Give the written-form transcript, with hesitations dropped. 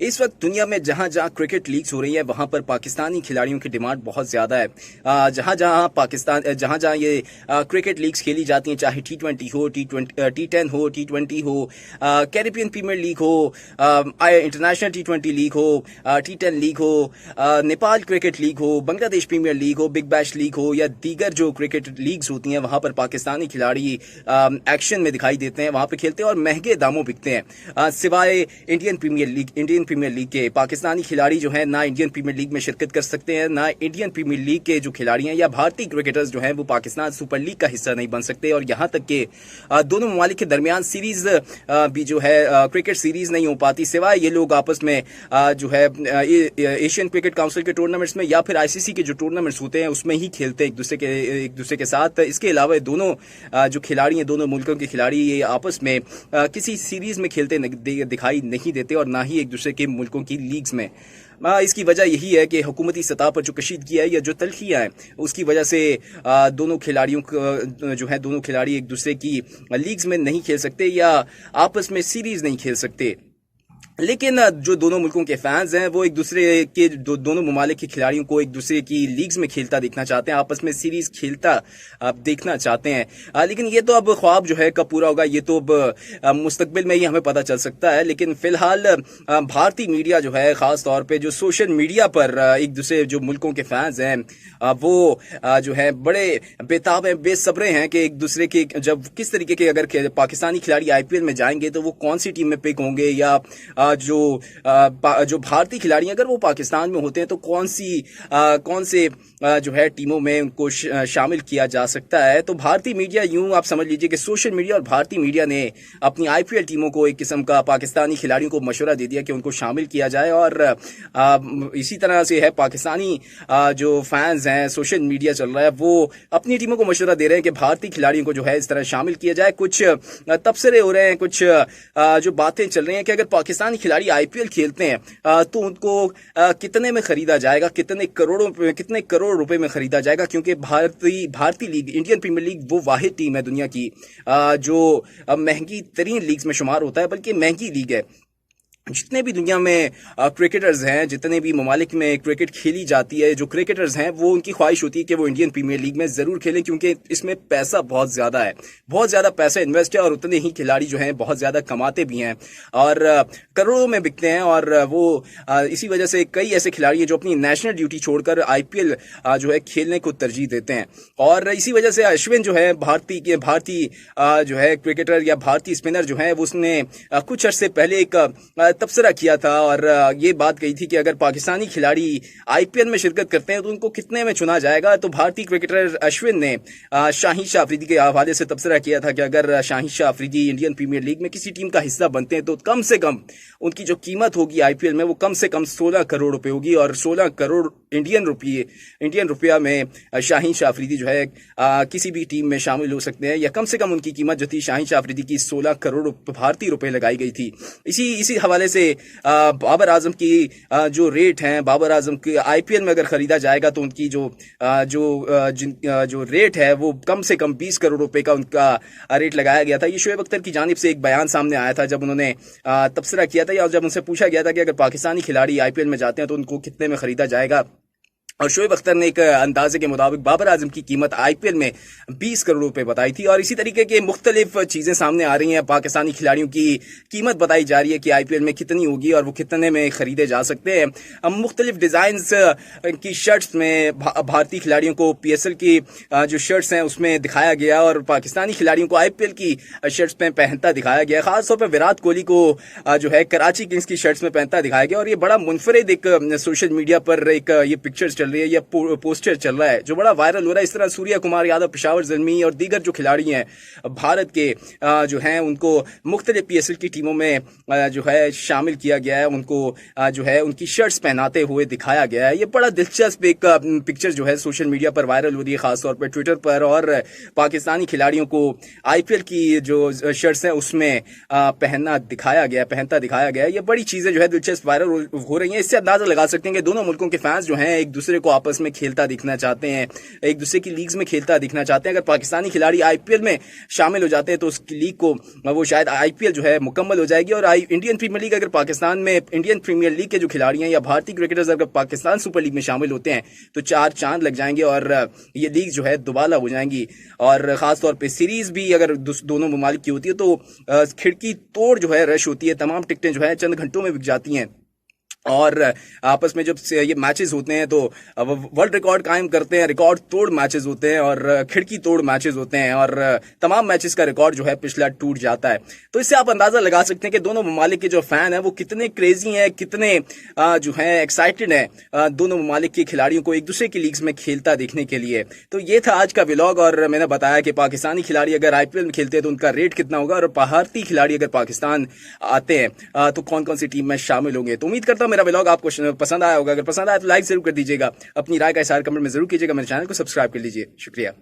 इस वक्त दुनिया में जहां जहां क्रिकेट लीग्स हो रही है वहां पर पाकिस्तानी खिलाड़ियों की डिमांड बहुत ज्यादा है। जहां जहां ये क्रिकेट लीग्स खेली जाती हैं, चाहे T20 हो, T10 हो, T20 हो, कैरिबियन प्रीमियर लीग हो, इंटरनेशनल T20 लीग हो, T10 लीग हो, नेपाल क्रिकेट लीग हो, बांग्लादेश प्रीमियर लीग हो, बिग बैश लीग हो, या दीगर जो क्रिकेट लीग्स होती हैं वहां पर पाकिस्तानी खिलाड़ी एक्शन में दिखाई देते हैं, वहां पर खेलते हैं और महंगे दामों बिकते हैं। सिवाय इंडियन प्रीमियर लीग के पाकिस्तानी खिलाड़ी जो है ना इंडियन प्रीमियर लीग में शिरकत कर सकते हैं, ना इंडियन प्रीमियर लीग के जो खिलाड़ी हैं या भारतीय क्रिकेटर्स जो हैं वो पाकिस्तान सुपर लीग का हिस्सा नहीं बन सकते। और यहां तक कि दोनों ममालिक के दरमियान सीरीज भी जो है क्रिकेट सीरीज नहीं हो पाती, सिवाय ये लोग आपस में जो है एशियन क्रिकेट काउंसिल के टूर्नामेंट्स में या फिर ICC के जो टूर्नामेंट्स होते हैं उसमें ही खेलते हैं एक दूसरे के साथ। इसके अलावा दोनों जो खिलाड़ी हैं, दोनों मुल्कों के खिलाड़ी ये आपस में किसी सीरीज में खेलते दिखाई नहीं देते और ना ही एक दूसरे के मुल्कों की लीग्स में। इसकी वजह यही है कि हुकूमती सतह पर जो कशीदगी है या जो तल्खियाँ हैं उसकी वजह से दोनों खिलाड़ियों जो है दोनों खिलाड़ी एक दूसरे की लीग्स में नहीं खेल सकते या आपस में सीरीज नहीं खेल सकते। लेकिन जो दोनों मुल्कों के फैंस हैं वो एक दूसरे के दोनों ममालिक के खिलाड़ियों को एक दूसरे की लीग्स में खेलता देखना चाहते हैं, आपस में सीरीज खेलता देखना चाहते हैं। लेकिन ये तो अब ख्वाब जो है कब पूरा होगा ये तो अब मुस्तकबिल में ही हमें पता चल सकता है। लेकिन फिलहाल भारतीय मीडिया जो है, खास तौर पे जो सोशल मीडिया पर एक दूसरे जो मुल्कों के फैंस हैं वो जो है बड़े बेताब हैं, बेसब्रे हैं कि एक दूसरे के जब किस तरीके के अगर पाकिस्तानी खिलाड़ी IPL में जाएंगे तो वो कौन सी टीम में पिक होंगे, या जो भारतीय खिलाड़ी अगर वो पाकिस्तान में होते हैं तो कौन से जो है टीमों में उनको शामिल किया जा सकता है। तो भारतीय मीडिया, यूं आप समझ लीजिए कि सोशल मीडिया और भारतीय मीडिया ने अपनी IPL टीमों को एक किस्म का पाकिस्तानी खिलाड़ियों को मशवरा दे दिया कि उनको शामिल किया जाए। और इसी तरह से है पाकिस्तानी जो फैंस हैं, सोशल मीडिया चल रहा है वो अपनी टीमों को मशवरा दे रहे हैं कि भारतीय खिलाड़ियों को जो है इस तरह शामिल किया जाए। कुछ तबसरे हो रहे हैं, कुछ जो बातें चल रही हैं कि अगर पाकिस्तानी खिलाड़ी IPL खेलते हैं तो उनको कितने में खरीदा जाएगा, कितने करोड़ रुपए में खरीदा जाएगा, क्योंकि भारतीय लीग, इंडियन प्रीमियर लीग वो वाहिद टीम है दुनिया की जो महंगी तरीन लीग्स में शुमार होता है, बल्कि महंगी लीग है। जितने भी दुनिया में क्रिकेटर्स हैं, जितने भी ममालिक में क्रिकेट खेली जाती है, जो क्रिकेटर्स हैं वो उनकी ख्वाहिश होती है कि वो इंडियन प्रीमियर लीग में जरूर खेलें, क्योंकि इसमें पैसा बहुत ज्यादा है, बहुत ज्यादा पैसा इन्वेस्ट है और उतने ही खिलाड़ी जो हैं बहुत ज्यादा कमाते भी हैं और करोड़ों में बिकते हैं। और वो इसी वजह से कई ऐसे खिलाड़ी हैं जो अपनी नेशनल ड्यूटी छोड़कर IPL जो है खेलने को तरजीह देते हैं। और इसी वजह से अश्विन जो है भारतीय जो है क्रिकेटर या भारतीय स्पिनर जो है उसने कुछ अर्से पहले एक तबसरा किया था और ये बात कही थी कि अगर पाकिस्तानी खिलाड़ी IPL में शिरकत करते हैं तो उनको कितने में चुना जाएगा। तो भारतीय क्रिकेटर अश्विन ने शाहीन शाह अफरीदी के हवाले से तबसरा किया था कि अगर Shaheen Shah Afridi Indian Premier League में किसी टीम का हिस्सा बनते हैं तो कम से कम उनकी जो कीमत होगी IPL में वो कम से कम 16 करोड़ रुपए होगी। और 16 करोड़ इंडियन रुपया में शाहीन शाह अफरीदी जो है किसी भी टीम में शामिल हो सकते हैं, या कम से कम उनकी कीमत जो थी शाहीन शाह अफरीदी की 16 करोड़ भारतीय रुपए लगाई गई थी। इसी हवाले से बाबर आजम की जो रेट हैं, बाबर आजम की IPL में अगर खरीदा जाएगा तो उनकी जो रेट है वो कम से कम 20 करोड़ रुपए का उनका रेट लगाया गया था। ये शोएब अख्तर की जानिब से एक बयान सामने आया था जब उन्होंने तबसरा किया था, या जब उनसे पूछा गया था कि अगर पाकिस्तानी खिलाड़ी IPL में जाते हैं तो उनको कितने में खरीदा जाएगा। और शोएब अख्तर ने एक अंदाजे के मुताबिक बाबर आजम की कीमत IPL में 20 करोड़ रुपए बताई थी। और इसी तरीके के मुख्तलिफ चीजें सामने आ रही हैं, पाकिस्तानी खिलाड़ियों की कीमत बताई जा रही है कि IPL में कितनी होगी और वो कितने में खरीदे जा सकते हैं। मुख्तलिफ डिजाइन्स की शर्ट्स में भारतीय खिलाड़ियों को PSL की जो शर्ट्स हैं उसमें दिखाया गया और पाकिस्तानी खिलाड़ियों को IPL की शर्ट्स में पहनता दिखाया गया। खासतौर पर विराट कोहली को जो है कराची किंग्स की शर्ट्स में पहनता दिखाया गया। और ये बड़ा मुनफरिद एक सोशल मीडिया पर एक ये पिक्चर चल रही है या पोस्टर चल रहा है जो बड़ा वायरल हो रहा है। इस तरह सूर्या कुमार यादव, पेशावर ज़ल्मी और दीगर जो खिलाड़ी हैं भारत के जो हैं उनको मुख्तलिफ PSL की टीमों में जो है शामिल किया गया है, उनको जो है उनकी शर्ट्स पहनाते हुए दिखाया गया है। ये बड़ा दिलचस्प एक पिक्चर जो है सोशल मीडिया पर वायरल हो रही है, खासतौर पर ट्विटर पर। और पाकिस्तानी खिलाड़ियों को IPL की जो शर्ट्स हैं उसमें पहनता दिखाया गया। ये बड़ी चीजें जो है दिलचस्प वायरल हो रही हैं। इससे अंदाजा लगा सकते हैं कि दोनों मुल्कों के फैंस जो हैं एक दूसरे को आपस में खेलता दिखना चाहते हैं, एक दूसरे की लीग्स में खेलता दिखना चाहते हैं। अगर पाकिस्तानी खिलाड़ी आईपीएल में शामिल हो जाते हैं तो उस लीग को वो शायद आईपीएल जो है मुकम्मल हो जाएगी। और इंडियन प्रीमियर लीग अगर पाकिस्तान में, इंडियन प्रीमियर लीग के जो खिलाड़ी हैं या भारतीय क्रिकेटर्स अगर पाकिस्तान सुपर लीग में शामिल होते हैं तो चार चांद लग जाएंगे और ये लीग जो है दुबाला हो जाएंगी। और खासतौर पे सीरीज भी अगर दोनों ममालिक की होती है तो खिड़की तोड़ जो है रश होती है, तमाम टिकटें जो है चंद घंटों में बिक जाती हैं। और आपस में जब ये मैचेस होते हैं तो वर्ल्ड रिकॉर्ड कायम करते हैं, रिकॉर्ड तोड़ मैचेस होते हैं और खिड़की तोड़ मैचेस होते हैं और तमाम मैचेस का रिकॉर्ड जो है पिछला टूट जाता है। तो इससे आप अंदाजा लगा सकते हैं कि दोनों ममालिक के जो फैन हैं वो कितने क्रेजी हैं, कितने जो है एक्साइटेड हैं दोनों ममालिक के खिलाड़ियों को एक दूसरे की लीग्स में खेलता देखने के लिए। तो ये था आज का व्लॉग और मैंने बताया कि पाकिस्तानी खिलाड़ी अगर आईपीएल में खेलते हैं तो उनका रेट कितना होगा और भारतीय खिलाड़ी अगर पाकिस्तान आते हैं तो कौन कौन सी टीम में शामिल होंगे। तो उम्मीद करता हूं मेरा व्लॉग आपको पसंद आया होगा। अगर पसंद आया तो लाइक जरूर कर दीजिएगा, अपनी राय का इज़हार कमेंट में जरूर कीजिएगा, मेरे चैनल को सब्सक्राइब कर लीजिए। शुक्रिया।